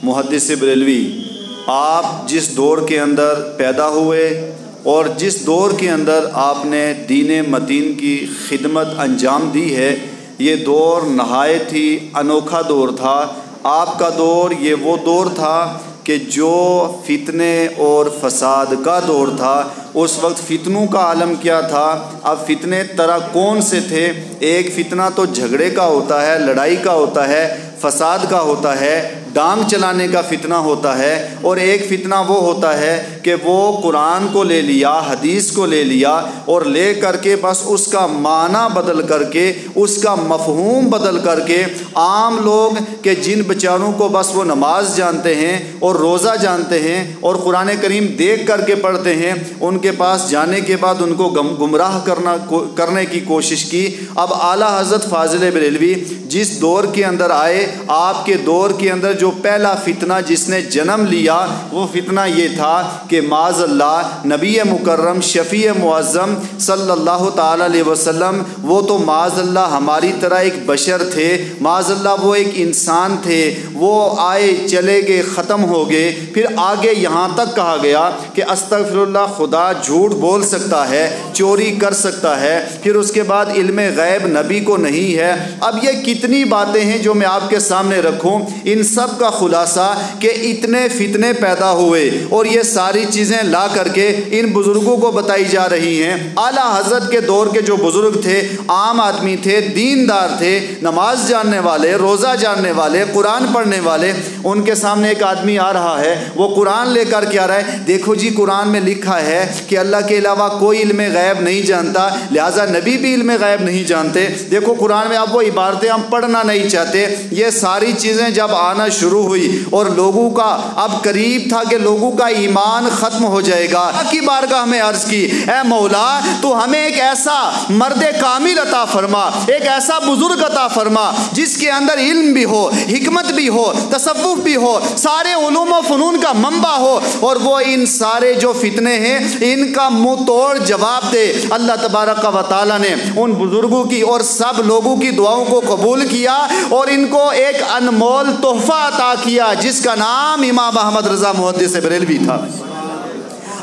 محدث بریلوی، آپ جس دور کے اندر پیدا ہوئے اور جس دور کے اندر آپ نے دین متین کی خدمت انجام دی ہے، یہ دور نہایت ہی انوکھا دور تھا۔ آپ کا دور یہ وہ دور تھا کہ جو فتنے اور فساد کا دور تھا۔ اس وقت فتنوں کا عالم کیا تھا؟ اب فتنے طرح کون سے تھے؟ ایک فتنہ تو جھگڑے کا ہوتا ہے، لڑائی کا ہوتا ہے، فساد کا ہوتا ہے، ڈانگ چلانے کا فتنہ ہوتا ہے، اور ایک فتنہ وہ ہوتا ہے کہ وہ قرآن کو لے لیا، حدیث کو لے لیا اور لے کر کے بس اس کا معنی بدل کر کے، اس کا مفہوم بدل کر کے عام لوگ کہ جن بیچاروں کو بس وہ نماز جانتے ہیں اور روزہ جانتے ہیں اور قرآن کریم دیکھ کر کے پڑھتے ہیں، ان کے پاس جانے کے بعد ان کو گمراہ کرنے کی کوشش کی۔ اب اعلیٰ حضرت فاضل بریلوی جس دور کے اندر آئے، آپ کے دور کے اندر جو پہلا فتنہ جس نے جنم لیا وہ فتنہ یہ تھا کہ معاذ اللہ نبی مکرم شفیع معظم صلی اللہ تعالی علیہ وسلم وہ تو معاذ اللہ ہماری طرح ایک بشر تھے، معاذ اللہ وہ ایک انسان تھے، وہ آئے چلے گئے ختم ہو گئے۔ پھر آگے یہاں تک کہا گیا کہ استغفر اللہ، خدا جھوٹ بول سکتا ہے، چوری کر سکتا ہے، پھر اس کے بعد علم غیب نبی کو نہیں ہے۔ اب یہ کتنی باتیں ہیں جو میں آپ کے سامنے رکھوں، ان سب کا خلاصہ کہ اتنے فتنے پیدا ہوئے اور یہ ساری چیزیں لا کر کے ان بزرگوں کو بتائی جا رہی ہیں۔ اعلیٰ حضرت کے دور کے جو بزرگ تھے، عام آدمی تھے، دیندار تھے، نماز جاننے والے، روزہ جاننے والے، قرآن پڑھنے والے، ان کے سامنے ایک آدمی آ رہا ہے، وہ قرآن لے کر کے آ رہا ہے، دیکھو جی قرآن میں لکھا ہے کہ اللہ کے علاوہ کوئی علم غیب نہیں جانتا، لہٰذا نبی بھی علم غیب نہیں جانتے۔ دیکھو قرآن میں اب وہ عبارتیں ہم پڑھنا نہیں چاہتے۔ یہ ساری چیزیں جب آنا شروع ہوئی اور لوگوں کا اب قریب تھا کہ لوگوں کا ایمان ختم ہو جائے گا، کی بارگاہ میں عرض کی، اے مولا تو ہمیں ایک ایسا مرد کامل عطا فرما، ایک ایسا بزرگ عطا فرما جس کے اندر علم بھی ہو، حکمت بھی ہو، تصوف بھی ہو، سارے علوم و فنون کا منبع ہو، اور وہ ان سارے جو فتنے ہیں ان کا منہ توڑ جواب دے۔ اللہ تبارک و تعالی نے ان بزرگوں کی اور سب لوگوں کی دعاؤں کو قبول کیا اور ان کو ایک انمول تحفہ عطا کیا جس کا نام امام احمد رضا محدث بریلوی تھا۔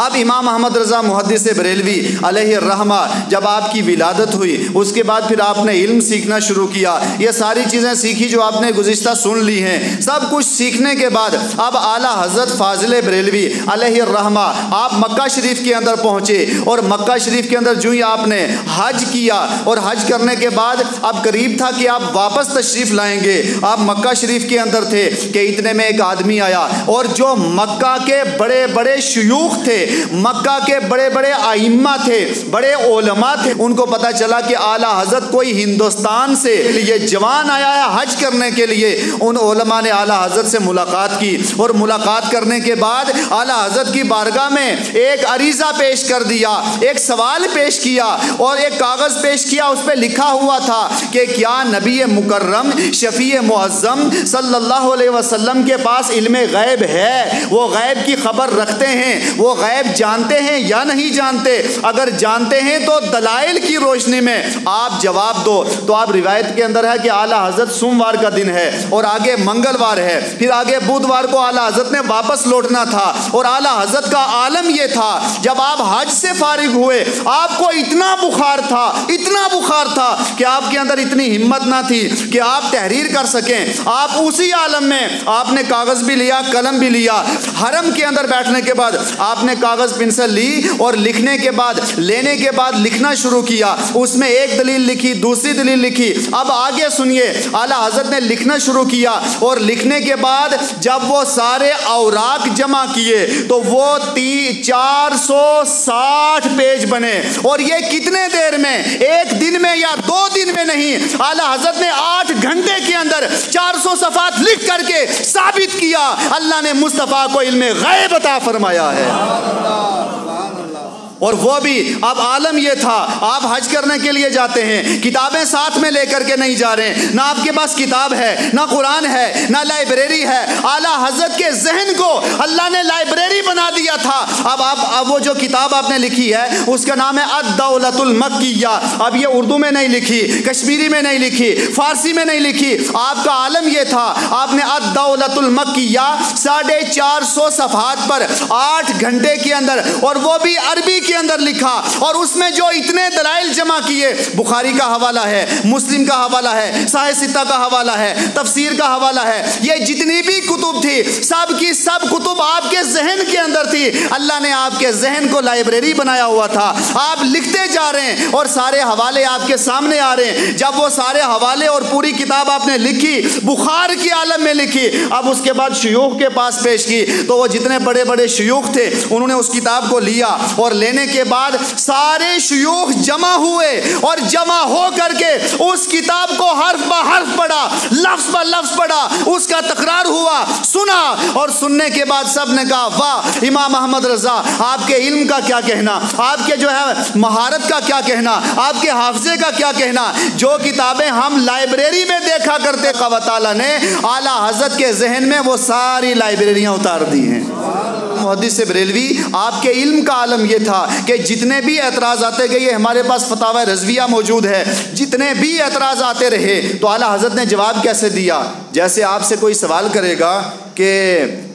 اب امام احمد رضا محدث بریلوی علیہ الرحمہ جب آپ کی ولادت ہوئی، اس کے بعد پھر آپ نے علم سیکھنا شروع کیا، یہ ساری چیزیں سیکھی جو آپ نے گزشتہ سن لی ہیں۔ سب کچھ سیکھنے کے بعد اب اعلیٰ حضرت فاضل بریلوی علیہ الرحمہ آپ مکہ شریف کے اندر پہنچے، اور مکہ شریف کے اندر جو ہی آپ نے حج کیا، اور حج کرنے کے بعد اب قریب تھا کہ آپ واپس تشریف لائیں گے، آپ مکہ شریف کے اندر تھے کہ اتنے میں ایک آدمی آیا، اور جو مکہ کے بڑے بڑے شیوخ تھے، مکہ کے بڑے بڑے ائمہ تھے، بڑے علماء تھے، ان کو پتا چلا کہ اعلیٰ حضرت کوئی ہندوستان سے یہ جوان آیا ہے حج کرنے کے لیے۔ ان علماء نے اعلیٰ حضرت سے ملاقات کی، اور ملاقات کرنے کے بعد اعلیٰ حضرت کی بارگاہ میں ایک عریضہ پیش کر دیا، ایک سوال پیش کیا اور ایک کاغذ پیش کیا، اس پہ لکھا ہوا تھا کہ کیا نبی مکرم شفیع معظم صلی اللہ علیہ وسلم کے پاس علم غیب ہے؟ وہ غیب کی خبر رکھتے ہیں، وہ غیب جانتے ہیں یا نہیں جانتے؟ اگر جانتے ہیں تو دلائل کی روشنی میں آپ جواب دو۔ تو آپ روایت کے اندر ہے کہ اعلیٰ حضرت سوموار کا دن ہے اور آگے منگلوار ہے، پھر آگے بدھوار کو اعلیٰ حضرت نے واپس لوٹنا تھا، اور اعلیٰ حضرت کا عالم یہ تھا جب آپ حج سے فارغ ہوئے آپ کو اتنا بخار تھا، اتنا بخار تھا کہ آپ کے اندر اتنی ہمت نہ تھی کہ آپ تحریر کر سکیں۔ آپ اسی عالم میں آپ نے کاغذ بھی لیا، قلم بھی لیا، حرم کے اندر بیٹھنے کے بعد آپ نے کاغذ پنسل لی اور لکھنے کے بعد لینے کے بعد لکھنا شروع کیا، اس میں ایک دلیل لکھی، دوسری دلیل لکھی۔ اب آگے سنیے، اعلیٰ حضرت نے لکھنا شروع کیا، اور لکھنے کے بعد جب وہ سارے اوراق جمع کیے تو وہ 460 پیج بنے، اور یہ کتنے دیر میں؟ ایک دن میں یا 2 دن میں نہیں، اعلیٰ حضرت نے 8 گھنٹے کے اندر 400 صفحات لکھ کر کے ثابت کیا اللہ نے مصطفیٰ کو علم غیب عطا فرمایا ہے۔ اور وہ بھی اب عالم یہ تھا آپ حج کرنے کے لیے جاتے ہیں، کتابیں ساتھ میں لے کر کے نہیں جا رہے ہیں، نہ آپ کے پاس کتاب ہے، نہ قرآن ہے، نہ لائبریری ہے۔ اعلیٰ حضرت کے ذہن کو اللہ نے لائبریری بنا دیا تھا۔ اب وہ جو کتاب آپ نے لکھی ہے اس کا نام ہے الدولۃ المکیہ۔ اب یہ اردو میں نہیں لکھی، کشمیری میں نہیں لکھی، فارسی میں نہیں لکھی، آپ کا عالم یہ تھا آپ نے الدولۃ المکیہ 450 صفحات پر 8 گھنٹے کے اندر، اور وہ بھی عربی کے اندر لکھا، اور اس میں جو اتنے دلائل جمع کیے، بخاری کا حوالہ ہے، مسلم کا حوالہ ہے، صحیح ستہ کا حوالہ ہے، تفسیر کا حوالہ ہے، یہ جتنی بھی کتب تھی سب کی سب کتب آپ کے ذہن کے اندر تھی۔ اللہ نے آپ کے ذہن کو لائبریری بنایا ہوا تھا، آپ لکھتے جا رہے ہیں اور سارے حوالے آپ کے سامنے آ رہے ہیں۔ جب وہ سارے حوالے اور پوری کتاب آپ نے لکھی، بخار کے عالم میں لکھی، اب اس کے بعد شیوخ کے پاس پیش کی، تو وہ جتنے بڑے بڑے شیوخ تھے انہوں نے اس کتاب کو لیا، اور لینے کے بعد سارے شیوخ جمع ہوئے، اور جمع ہو کر کے اس کتاب کو حرف بہ حرف پڑھا، لفظ بہ لفظ پڑھا، اس کا تکرار ہوا، سنا، اور سننے کے بعد سب نے کہا واہ امام احمد رضا، آپ کے علم کا کیا کہنا، آپ کے جو ہے مہارت کا کیا کہنا، آپ کے حافظے کا کیا کہنا۔ جو کتابیں ہم لائبریری میں دیکھا کرتے، اللہ تعالیٰ نے اعلیٰ حضرت کے ذہن میں وہ ساری لائبریریاں اتار دی ہیں۔ محدث بریلوی آپ کے علم کا عالم یہ تھا کہ جتنے بھی اعتراض آتے گئے، ہمارے پاس فتاوی رضویہ موجود ہے، جتنے بھی اعتراض آتے رہے تو اعلیٰ حضرت نے جواب کیسے دیا؟ جیسے آپ سے کوئی سوال کرے گا کہ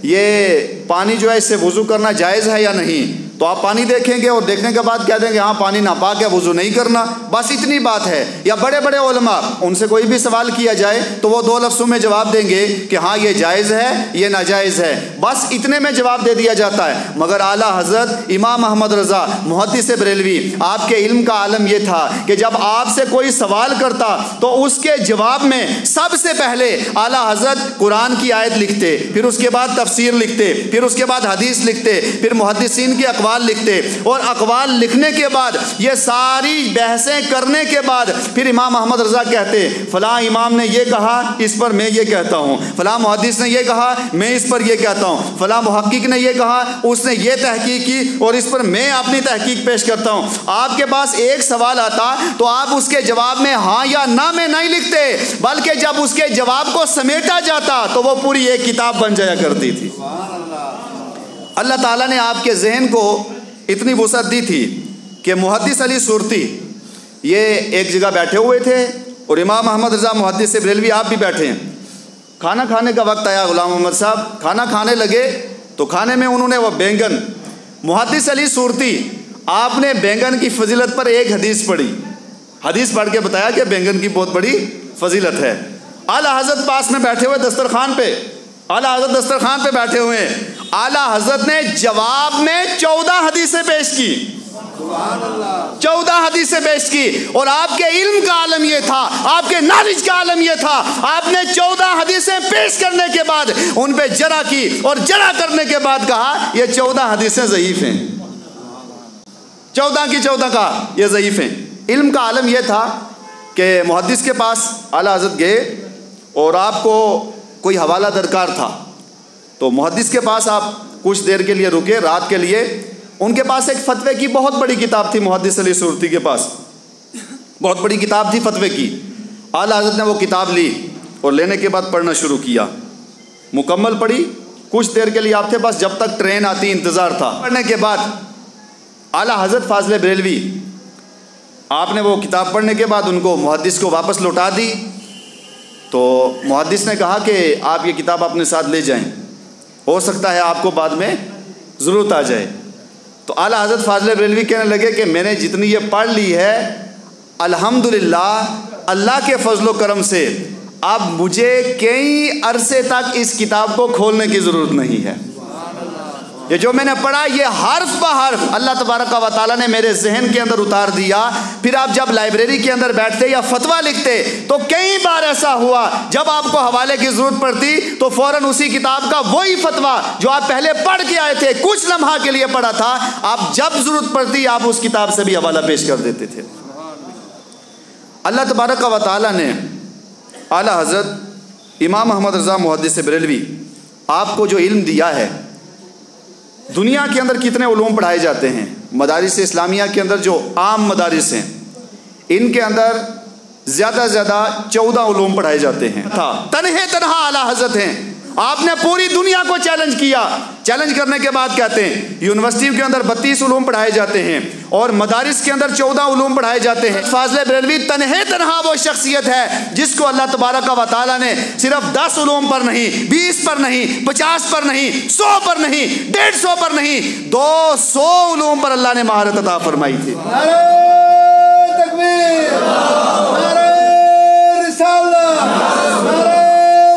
یہ پانی جو ہے اس سے وضو کرنا جائز ہے یا نہیں، تو آپ پانی دیکھیں گے اور دیکھنے کے بعد کہہ دیں گے ہاں پانی ناپاک ہے، وضو نہیں کرنا، بس اتنی بات ہے۔ یا بڑے بڑے علماء، ان سے کوئی بھی سوال کیا جائے تو وہ 2 لفظوں میں جواب دیں گے کہ ہاں یہ جائز ہے، یہ ناجائز ہے، بس اتنے میں جواب دے دیا جاتا ہے۔ مگر اعلیٰ حضرت امام احمد رضا محدث بریلوی آپ کے علم کا عالم یہ تھا کہ جب آپ سے کوئی سوال کرتا تو اس کے جواب میں سب سے پہلے اعلیٰ حضرت قرآن کی آیت لکھتے، پھر اس کے بعد تفسیر لکھتے، پھر اس کے بعد حدیث لکھتے، پھر محدثین کے اقوال لکھتے، اور اقوال لکھنے کے بعد یہ ساری بحثیں کرنے کے بعد پھر امام احمد رضا کہتے فلاں امام نے یہ کہا، اس پر میں یہ کہتا ہوں، فلاں محدث نے یہ کہا، میں اس پر یہ کہتا ہوں، فلاں محقق نے یہ کہا، اس نے یہ تحقیق کی اور اس پر میں اپنی تحقیق پیش کرتا ہوں۔ آپ کے پاس ایک سوال آتا تو آپ اس کے جواب میں ہاں یا نہ میں نہیں لکھتے، بلکہ جب اس کے جواب کو سمیٹا جاتا تو وہ پوری ایک کتاب بن جایا کرتی تھی۔ اللہ تعالیٰ نے آپ کے ذہن کو اتنی وسعت دی تھی کہ محدث علی صورتی یہ ایک جگہ بیٹھے ہوئے تھے اور امام احمد رضا محدث بریلوی آپ بھی بیٹھے ہیں۔ کھانا کھانے کا وقت آیا، غلام محمد صاحب کھانا کھانے لگے تو کھانے میں انہوں نے وہ بینگن، محدث علی صورتی آپ نے بینگن کی فضیلت پر ایک حدیث پڑھی، حدیث پڑھ کے بتایا کہ بینگن کی بہت بڑی فضیلت ہے۔ اعلیٰ حضرت پاس میں بیٹھے ہوئے دسترخوان پہ، اعلیٰ حضرت دسترخوان پہ بیٹھے ہوئے ہیں، اعلیٰ حضرت نے جواب میں 14 حدیثیں پیش کی، 14 حدیثیں پیش کی، اور آپ کے علم کا عالم یہ تھا، آپ کے نالج کا عالم یہ تھا، آپ نے 14 حدیثیں پیش کرنے کے بعد ان پہ جرح کی، اور جرح کرنے کے بعد کہا یہ 14 حدیثیں ضعیف ہیں، 14 کی 14 کہا یہ ضعیف ہیں۔ علم کا عالم یہ تھا کہ محدث کے پاس اعلیٰ حضرت گئے اور آپ کو کوئی حوالہ درکار تھا، تو محدث کے پاس آپ کچھ دیر کے لیے رکے، رات کے لیے۔ ان کے پاس ایک فتوے کی بہت بڑی کتاب تھی، محدث علی صورتی کے پاس بہت بڑی کتاب تھی فتوے کی۔ اعلیٰ حضرت نے وہ کتاب لی اور لینے کے بعد پڑھنا شروع کیا، مکمل پڑھی، کچھ دیر کے لیے آپ کے پاس جب تک ٹرین آتی انتظار تھا۔ پڑھنے کے بعد اعلیٰ حضرت فاضل بریلوی آپ نے وہ کتاب پڑھنے کے بعد ان کو محدث کو واپس لوٹا دی، تو محدث نے کہا کہ آپ یہ کتاب اپنے ساتھ لے جائیں، ہو سکتا ہے آپ کو بعد میں ضرورت آ جائے۔ تو اعلیٰ حضرت فاضل بریلوی کہنے لگے کہ میں نے جتنی یہ پڑھ لی ہے الحمدللہ اللہ کے فضل و کرم سے اب مجھے کئی عرصے تک اس کتاب کو کھولنے کی ضرورت نہیں ہے۔ یہ جو میں نے پڑھا یہ حرف بہ حرف اللہ تبارک و تعالیٰ نے میرے ذہن کے اندر اتار دیا۔ پھر آپ جب لائبریری کے اندر بیٹھتے یا فتویٰ لکھتے تو کئی بار ایسا ہوا جب آپ کو حوالے کی ضرورت پڑتی تو فوراً اسی کتاب کا وہی فتویٰ جو آپ پہلے پڑھ کے آئے تھے، کچھ لمحہ کے لیے پڑھا تھا، آپ جب ضرورت پڑتی آپ اس کتاب سے بھی حوالہ پیش کر دیتے تھے۔ اللہ تبارک و تعالیٰ نے اعلیٰ حضرت امام احمد رضا محدث بریلوی آپ کو جو علم دیا ہے دنیا کے اندر کتنے علوم پڑھائے جاتے ہیں؟ مدارس اسلامیہ کے اندر جو عام مدارس ہیں ان کے اندر زیادہ سے زیادہ 14 علوم پڑھائے جاتے ہیں. تنہا اعلیٰ حضرت ہیں. آپ نے پوری دنیا کو چیلنج کیا. چیلنج کرنے کے بعد کہتے ہیں یونیورسٹی کے اندر 32 علوم پڑھائے جاتے ہیں اور مدارس کے اندر 14 علوم پڑھائے جاتے ہیں. فاضل بریلوی تنہا وہ شخصیت ہے جس کو اللہ تبارک و تعالیٰ نے صرف 10 علوم پر نہیں، 20 پر نہیں، 50 پر نہیں، 100 پر نہیں، 150 پر نہیں، 200 علوم پر اللہ نے مہارت عطا فرمائی تھی. نعرہ تکبیر، نعرہ رسالت، نعرہ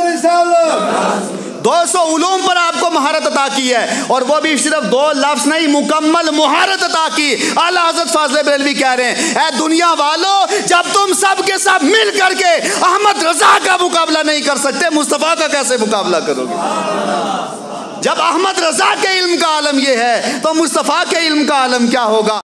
رسالت. 200 علوم پر آپ کو مہارت عطا کی ہے اور وہ بھی صرف 2 لفظ نہیں، مکمل مہارت عطا کی. اعلیٰ حضرت فاضل بریلوی کہہ رہے ہیں اے دنیا والو، جب تم سب کے سب مل کر کے احمد رضا کا مقابلہ نہیں کر سکتے، مصطفیٰ کا کیسے مقابلہ کرو گے؟ جب احمد رضا کے علم کا عالم یہ ہے تو مصطفیٰ کے علم کا عالم کیا ہوگا؟